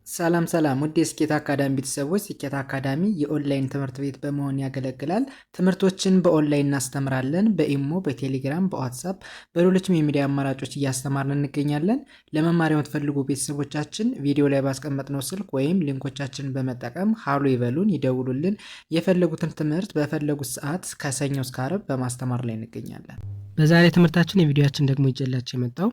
ሰላም ሰላም ውድ የስኬት አካዳሚ ቤተሰቦች፣ ስኬት አካዳሚ የኦንላይን ትምህርት ቤት በመሆን ያገለግላል። ትምህርቶችን በኦንላይን እናስተምራለን። በኢሞ፣ በቴሌግራም፣ በዋትሳፕ፣ በሌሎችም የሚዲያ አማራጮች እያስተማርን እንገኛለን። ለመማር የምትፈልጉ ቤተሰቦቻችን ቪዲዮ ላይ ባስቀመጥነው ስልክ ወይም ሊንኮቻችንን በመጠቀም ሀሎ ይበሉን፣ ይደውሉልን። የፈለጉትን ትምህርት በፈለጉት ሰዓት ከሰኞ እስከ ዓርብ በማስተማር ላይ እንገኛለን። በዛሬ ትምህርታችን የቪዲዮአችን ደግሞ ይዤላችሁ የመጣው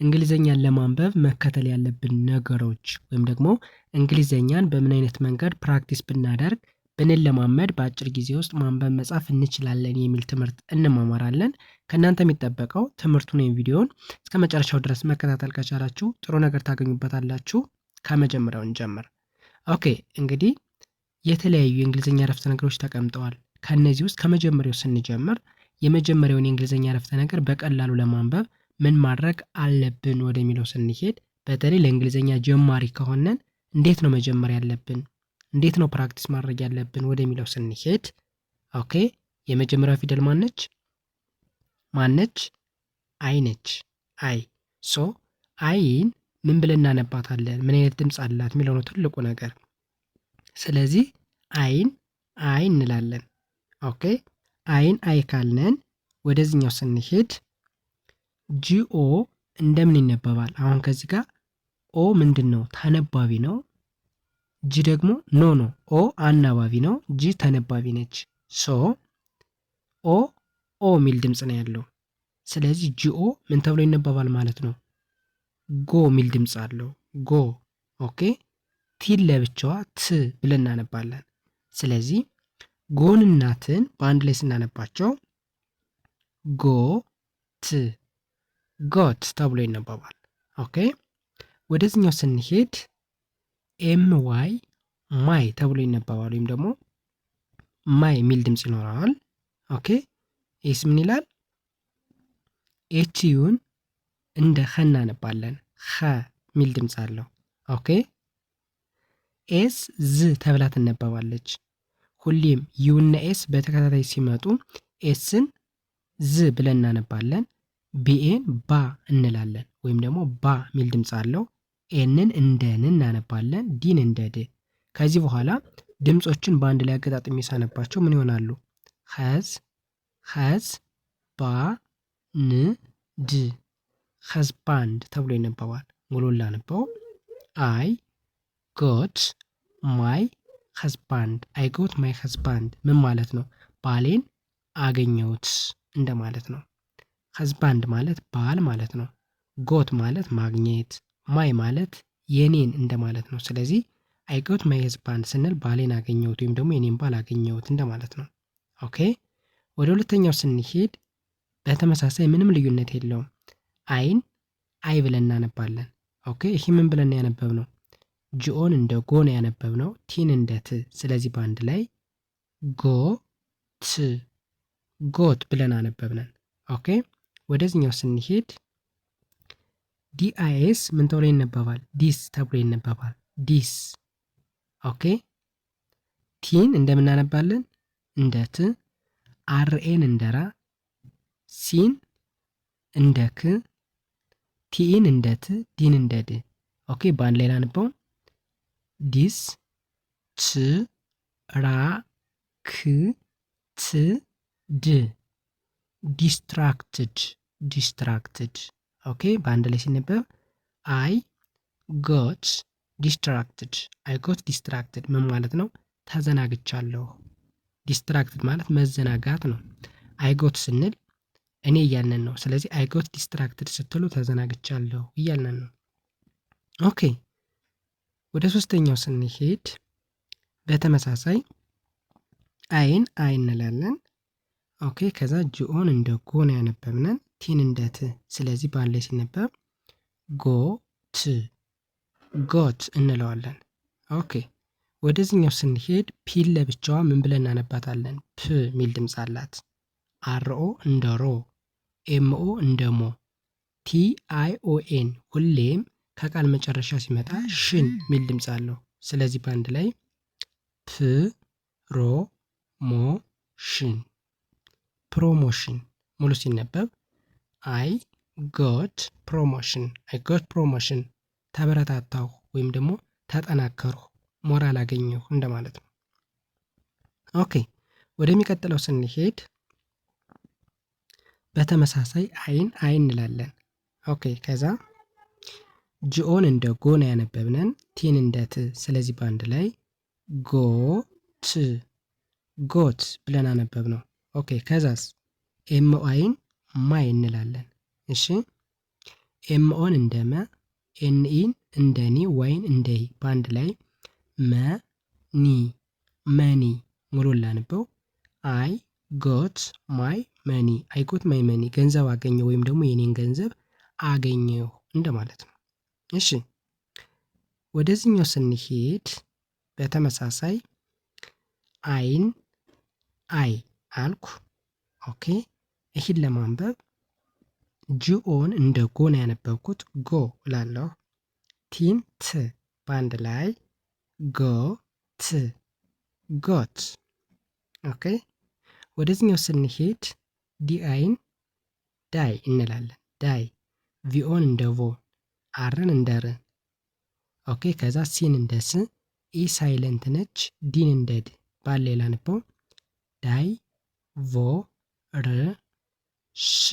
እንግሊዘኛን ለማንበብ መከተል ያለብን ነገሮች ወይም ደግሞ እንግሊዘኛን በምን አይነት መንገድ ፕራክቲስ ብናደርግ ብንለማመድ በአጭር ጊዜ ውስጥ ማንበብ መጻፍ እንችላለን የሚል ትምህርት እንማማራለን። ከእናንተ የሚጠበቀው ትምህርቱን ወይም ቪዲዮውን እስከ መጨረሻው ድረስ መከታተል ከቻላችሁ ጥሩ ነገር ታገኙበታላችሁ። ከመጀመሪያው እንጀምር። ኦኬ፣ እንግዲህ የተለያዩ የእንግሊዘኛ አረፍተ ነገሮች ተቀምጠዋል። ከነዚህ ውስጥ ከመጀመሪያው ስንጀምር የመጀመሪያውን የእንግሊዘኛ አረፍተ ነገር በቀላሉ ለማንበብ ምን ማድረግ አለብን ወደሚለው ስንሄድ፣ በተለይ ለእንግሊዘኛ ጀማሪ ከሆነን እንዴት ነው መጀመር ያለብን፣ እንዴት ነው ፕራክቲስ ማድረግ ያለብን ወደሚለው ስንሄድ፣ ኦኬ የመጀመሪያው ፊደል ማነች? አይ ነች። አይ። ሶ አይን ምን ብለን እናነባታለን? ምን አይነት ድምፅ አላት የሚለው ነው ትልቁ ነገር። ስለዚህ አይን አይ እንላለን። ኦኬ አይን አይ ካልነን ወደዚህኛው ስንሄድ ጂኦ እንደምን ይነበባል? አሁን ከዚህ ጋር ኦ ምንድን ነው? ተነባቢ ነው። ጂ ደግሞ ኖ ኦ አናባቢ ነው። ጂ ተነባቢ ነች። ሶ ኦ የሚል ድምፅ ነው ያለው። ስለዚህ ጂኦ ምን ተብሎ ይነበባል ማለት ነው? ጎ የሚል ድምፅ አለው። ጎ። ኦኬ ቲን ለብቻዋ ት ብለን እናነባለን። ስለዚህ ጎንና ትን በአንድ ላይ ስናነባቸው ጎ ት ጎት ተብሎ ይነበባል። ኦኬ ወደዚህኛው ስንሄድ ኤም ዋይ ማይ ተብሎ ይነበባል፣ ወይም ደግሞ ማይ የሚል ድምፅ ይኖረዋል። ኦኬ ኤስ ምን ይላል? ኤችዩን እንደ ኸ እናነባለን። ኸ የሚል ድምፅ አለው። ኦኬ ኤስ ዝ ተብላ ትነበባለች። ሁሌም ዩና ኤስ በተከታታይ ሲመጡ ኤስን ዝ ብለን እናነባለን። ቢኤን ባ እንላለን፣ ወይም ደግሞ ባ የሚል ድምፅ አለው። ኤንን እንደ ን እናነባለን። ዲን እንደ ድ። ከዚህ በኋላ ድምፆችን በአንድ ላይ አገጣጥሜ ሳነባቸው ምን ይሆናሉ? ኸዝ ባ ን ድ ኸዝባንድ ተብሎ ይነበባል። ሙሉ ላነበው። አይ ጎት ማይ ኸዝባንድ። አይ ጎት ማይ ኸዝባንድ ምን ማለት ነው? ባሌን አገኘሁት እንደማለት ነው። ኸዝባንድ ማለት ባል ማለት ነው። ጎት ማለት ማግኘት፣ ማይ ማለት የኔን እንደማለት ነው። ስለዚህ አይ ጎት ማይ ኸዝባንድ ስንል ባሌን አገኘሁት ወይም ደግሞ የኔን ባል አገኘሁት እንደማለት ነው። ኦኬ ወደ ሁለተኛው ስንሄድ በተመሳሳይ ምንም ልዩነት የለውም። አይን አይ ብለን እናነባለን። ኦኬ ይህ ምን ብለን ያነበብነው? ጂኦን እንደ ጎ ነው ያነበብነው፣ ቲን እንደ ት። ስለዚህ በአንድ ላይ ጎ ት ጎት ብለን አነበብነን። ኦኬ ወደዚህኛው ስንሄድ ዲአይኤስ ምን ተብሎ ይነበባል? ዲስ ተብሎ ይነበባል። ዲስ። ኦኬ ቲን እንደምናነባለን እንደ ት፣ አርኤን እንደ ራ፣ ሲን እንደ ክ፣ ቲኢን እንደ ት፣ ዲን እንደ ድ። ኦኬ በአንድ ላይ ላነበው ዲስ ት ራ ክ ት ድ ዲስትራክትድ ዲስትራክትድ። ኦኬ በአንድ ላይ ሲነበብ አይ ጎት ዲስትራክትድ። አይ ጎት ዲስትራክትድ ምን ማለት ነው? ተዘናግቻለሁ። ዲስትራክትድ ማለት መዘናጋት ነው። አይ ጎት ስንል እኔ እያልነን ነው። ስለዚህ አይ ጎት ዲስትራክትድ ስትሉ ተዘናግቻለሁ እያልነን ነው። ኦኬ ወደ ሶስተኛው ስንሄድ በተመሳሳይ አይን አይ እንላለን። ኦኬ ከዛ ጂኦን እንደ ጎ ነው ያነበብነን፣ ቲን እንደ ት። ስለዚህ በአንድ ላይ ሲነበብ ጎ ት ጎት እንለዋለን። ኦኬ ወደዚህኛው ስንሄድ ፒን ለብቻዋ ምን ብለን እናነባታለን? ፕ ሚል ድምፅ አላት። አርኦ እንደ ሮ፣ ኤምኦ እንደ ሞ፣ ቲ አይ ኦ ኤን ሁሌም ከቃል መጨረሻ ሲመጣ ሽን ሚል ድምፅ አለው። ስለዚህ በአንድ ላይ ፕ ሮ ሞ ሽን ፕሮሞሽን። ሙሉ ሲነበብ አይ ጎት ፕሮሞሽን፣ አይ ጎት ፕሮሞሽን ተበረታታሁ ወይም ደግሞ ተጠናከሩ፣ ሞራል አገኘሁ እንደማለት ነው። ኦኬ ወደሚቀጥለው ስንሄድ በተመሳሳይ አይን አይ እንላለን። ኦኬ ከዛ ጂኦን እንደ ጎ ነው ያነበብነን፣ ቲን እንደ ት። ስለዚህ በአንድ ላይ ጎት ጎት ብለን አነበብ ነው። ኦኬ ከዛስ ኤምኦአይን ማይ እንላለን። እሺ ኤምኦን እንደ መ፣ ኤንኢን እንደ ኒ፣ ዋይን እንደ ይ። በአንድ ላይ መኒ መኒ ሙሉ ላንበው። አይ ጎት ማይ መኒ፣ አይ ጎት ማይ መኒ ገንዘብ አገኘው ወይም ደግሞ የኔን ገንዘብ አገኘው እንደማለት ነው። እሺ ወደዚህኛው ስንሄድ በተመሳሳይ አይን አይ አልኩ። ኦኬ ይህን ለማንበብ ጂኦን እንደ ጎ ነው ያነበብኩት፣ ጎ እላለሁ። ቲን ት በአንድ ላይ ጎ ት ጎት። ኦኬ ወደዚህኛው ስንሄድ ዲአይን ዳይ እንላለን። ዳይ ቪኦን እንደ ቮ፣ አርን እንደ ር። ኦኬ ከዛ ሲን እንደ ስ፣ ኢ ሳይለንት ነች፣ ዲን እንደ ድ። ባሌላ ንበው ዳይ ቮ ር ሽ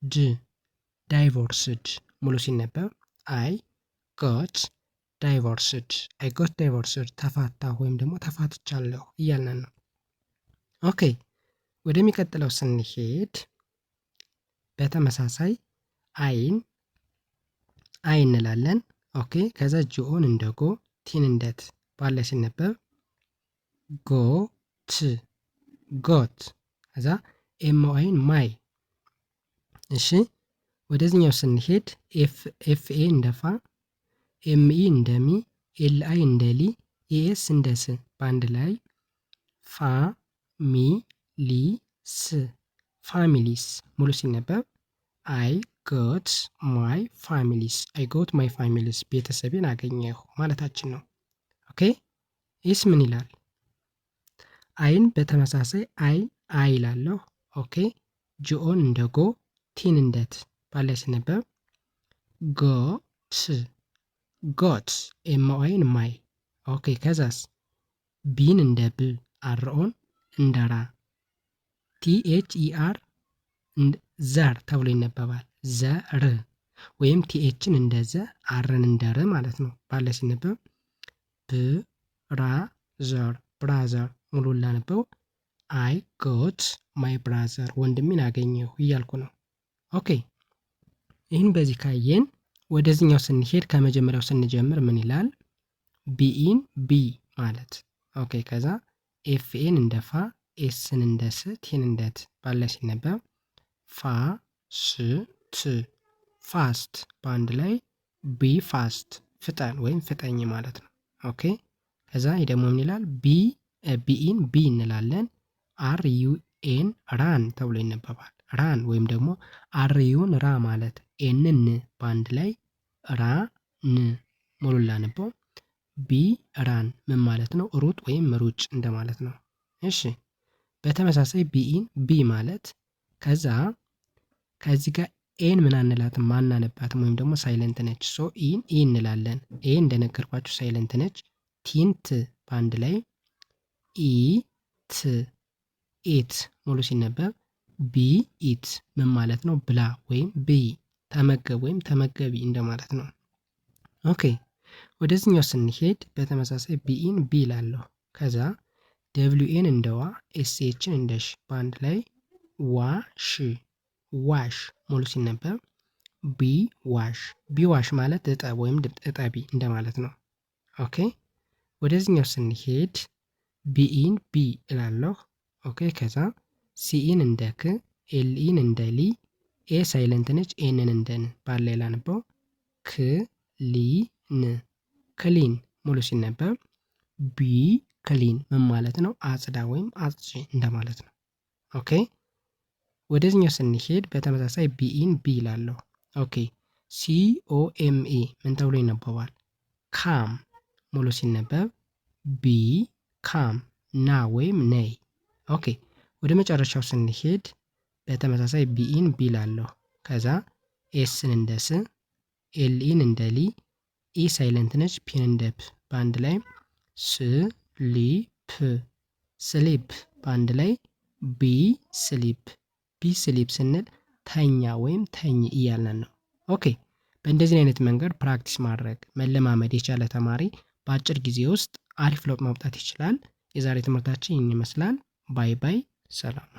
ድ ዳይቮርስድ። ሙሉ ሲነበብ አይ ጎት ዳይቮርስድ፣ አይ ጎት ዳይቮርስድ ተፋታሁ ወይም ደግሞ ተፋትቻለሁ እያልን ነው። ኦኬ ወደሚቀጥለው ስንሄድ በተመሳሳይ አይን አይ እንላለን። ኦኬ ከዛ ጂኦን እንደ ጎ፣ ቲን እንደ ት። ባለ ሲነበብ ጎት ጎት። ከዛ ኤምኦአይን ማይ። እሺ ወደዚህኛው ስንሄድ ኤፍኤ እንደ ፋ፣ ኤምኢ እንደ ሚ፣ ኤልአይ እንደ ሊ፣ ኤኤስ እንደ ስ። በአንድ ላይ ፋ ሚ ሊ ስ ፋሚሊስ። ሙሉ ሲነበብ አይ ጎት ማይ ፋሚሊስ፣ አይ ጎት ማይ ፋሚሊስ ቤተሰቤን አገኘሁ ማለታችን ነው። ኦኬ ይህስ ምን ይላል? አይን በተመሳሳይ አይ ይላለሁ። ኦኬ ጂኦን እንደ ጎ፣ ቲን እንደ ት። ባለ ሲነበብ ጎት ጎት ኤምኦአይን ማይ። ኦኬ ከዛስ ቢን እንደ ብ፣ አርኦን እንደ ራ፣ ቲኤችኢአር ዘር ተብሎ ይነበባል። ዘር ወይም ቲኤችን እንደ ዘ፣ አርን እንደ ር ማለት ነው። ባለ ሲነበብ ብራዘር ብራዘር። ሙሉ ላነበው አይ ጎት ማይ ብራዘር ወንድሜን አገኘሁ እያልኩ ነው። ኦኬ ይህን በዚህ ካየን ወደዚህኛው ስንሄድ ከመጀመሪያው ስንጀምር ምን ይላል? ቢኢን ቢ ማለት ኦኬ ከዛ ኤፍኤን እንደ ፋ፣ ኤስን እንደ ስ፣ ቲን እንደ ት። ባለ ሲነበብ ፋ ስ ት ፋስት። በአንድ ላይ ቢ ፋስት ፍጠን ወይም ፍጠኝ ማለት ነው። ኦኬ ከዛ ይህ ደግሞ ምን ይላል? ቢኢን ቢ እንላለን። አር ዩኤን ራን ተብሎ ይነበባል። ራን ወይም ደግሞ አር ዩን ራ ማለት ኤንን በአንድ ላይ ራ ን። ሙሉ ላነበው ቢ ራን ምን ማለት ነው? ሩጥ ወይም ሩጭ እንደማለት ነው። እሺ በተመሳሳይ ቢኢን ቢ ማለት ከዛ ከዚህ ጋር ኤን ምን አንላትም ማናነባትም ወይም ደግሞ ሳይለንት ነች። ሶ ኢን ኢ እንላለን። ኤ እንደነገርኳችሁ ሳይለንት ነች። ቲንት በአንድ ላይ ኢ ት ኢት። ሙሉ ሲነበብ ቢ ኢት ምን ማለት ነው? ብላ ወይም ብይ፣ ተመገብ ወይም ተመገቢ እንደማለት ነው። ኦኬ ወደዚህኛው ስንሄድ በተመሳሳይ ቢኢን ቢ ላለሁ። ከዛ ደብሊውኤን እንደ ዋ፣ ኤስኤችን እንደ ሽ። በአንድ ላይ ዋሽ ዋሽ። ሙሉ ሲነበብ ቢ ዋሽ ቢ ዋሽ ማለት እጠብ ወይም እጠቢ እንደማለት ነው። ኦኬ ወደዚህኛው ስንሄድ ቢኢን ቢ እላለሁ። ኦኬ ከዛ ሲኢን እንደ ክ፣ ኤልኢን እንደ ሊ፣ ኤ ሳይለንት ነች፣ ኤንን እንደ ን። ባለ ላንበው ክ ሊ ን ክሊን። ሙሉ ሲነበብ ቢ ክሊን ምን ማለት ነው? አጽዳ ወይም አጽጂ እንደማለት ነው። ኦኬ ወደዚህኛው ስንሄድ በተመሳሳይ ቢኢን ቢ ይላለሁ። ኦኬ ሲኦኤምኤ ምን ተብሎ ይነበባል? ካም። ሙሉ ሲነበብ ቢ ካም ና ወይም ነይ። ኦኬ ወደ መጨረሻው ስንሄድ በተመሳሳይ ቢኢን ቢ ይላለሁ። ከዛ ኤስን እንደ ስ፣ ኤልኢን እንደ ሊ፣ ኢ ሳይለንት ነች፣ ፒን እንደ ፕ። በአንድ ላይ ስሊፕ ስሊፕ በአንድ ላይ ቢ ስሊፕ ስንል ተኛ ወይም ተኝ እያለን ነው። ኦኬ በእንደዚህ አይነት መንገድ ፕራክቲስ ማድረግ መለማመድ የቻለ ተማሪ በአጭር ጊዜ ውስጥ አሪፍ ለውጥ ማምጣት ይችላል። የዛሬ ትምህርታችን ይህን ይመስላል። ባይ ባይ፣ ሰላም።